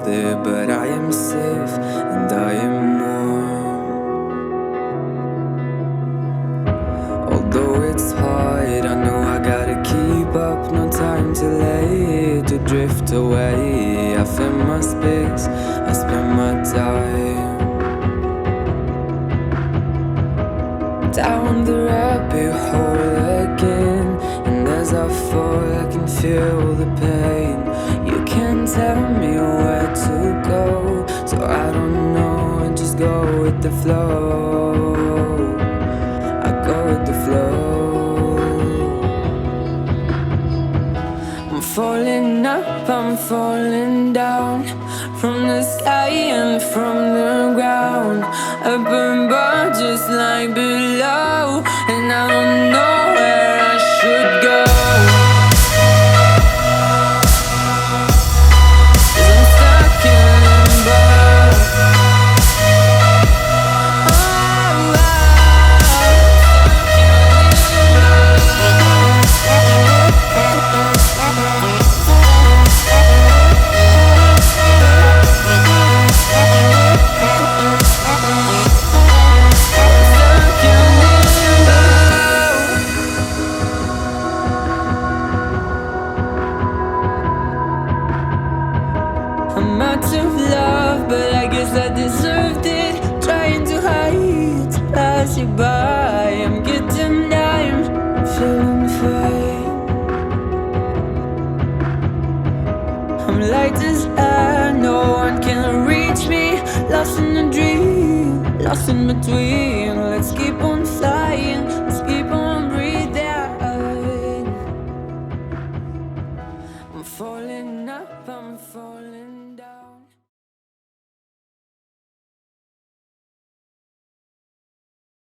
there, but I am safe and I am warm. Although it's hard, I know I gotta keep up. No time to lay, to drift away. I find my space, I spend my time down the rabbit hole again. And as I fall, I can feel the pain. You can't tell me where to go, so I don't know, I just go with the flow. I go with the flow. I'm falling up, I'm falling down, from the sky and from the ground. Up above just like below, and I don't know where I should go. 'Cause I'm stuck in limbo. I'm out of love, but I guess I deserved it. Trying to hide, to pass you by. I'm getting down, feeling fine. I'm light as air, no one can reach me. Lost in a dream, lost in between. Let's keep on